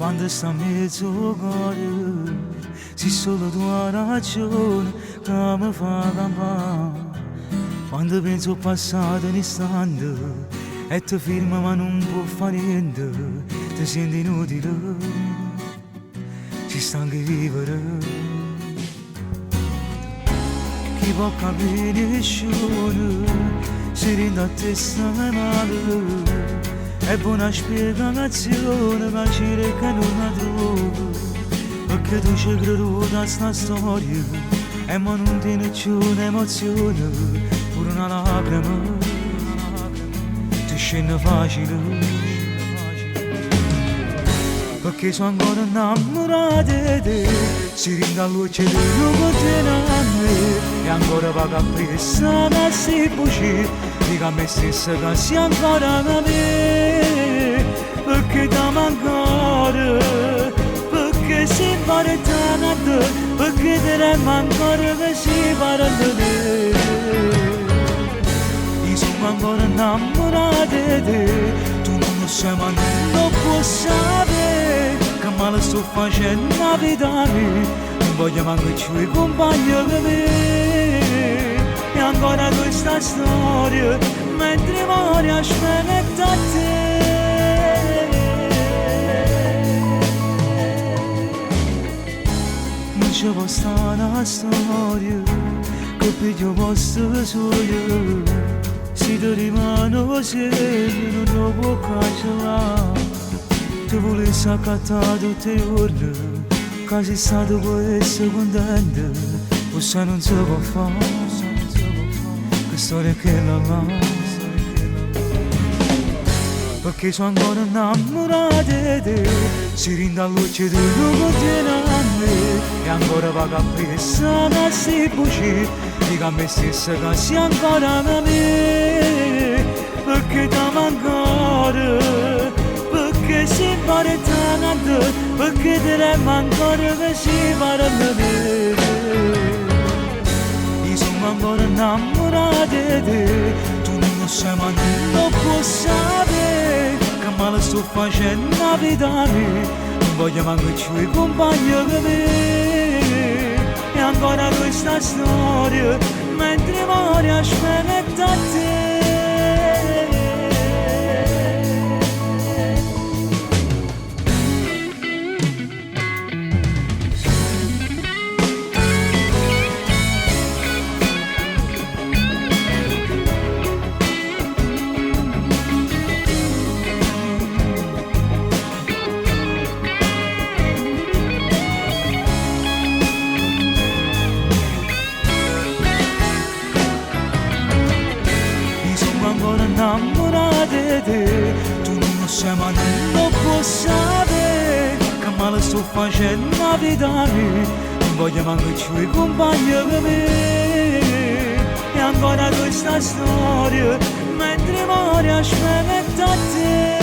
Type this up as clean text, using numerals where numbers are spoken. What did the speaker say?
quando sta a mezzo cuore, se solo tu hai ragione che mi fa campare. Quando penso al passato un istante e ti firma ma non può fare niente, ti senti inutile, ci sta anche vivere. Chi può capire nessuno, si rende a testa male. È buona spiegazione, ma ci che non la trovo. Perché tu ci credi a sta storia, e ma non tiene più un'emozione, pure una lacrima, ti scende facile. Perché sono ancora innamorato di te, si rende a luce di luce a me, e ancora paga pressa da si buci, dica a me stessa che sia ancora da me, perché ti mancare, perché si pare tanto, perché ti remo ancora che si pare di te. Io sono ancora innamorato di te, tu non lo sai ma non lo puoi sapere, che male sto facendo la vita mia, non voglio manco più i compagni che me. E ancora questa storia, mentre muore aspetta a te. Non ci può stare una storia, che piglio posto solo. Se ti rimane sempre non lo può cancellare. Ti volessi accattare tutti i giorni, che sei stato può essere contento, forse non si può fare, che storia che la va. Perché sono ancora innamorato di te, si rende a luce di luce a me, e ancora paga pressa da si buci, dica a me stessa che sia ancora da me, perché ti mancare, perché si pare tanto, perché ti remo ancora che si pare di me. Io sono ancora innamorato di te, tu non lo sai ma non lo puoi sapere, che male sto facendo la vita mia, non voglio manco più i compagni che me. E ancora questa storia, mentre muore aspetta a te. Ancora innamorato di te, tu non lo sai ma non lo puoi sapere, che male sto facendo la vita mia, non voglio manco più i compagni che me. E ancora questa storia, mentre muore aspetta a te.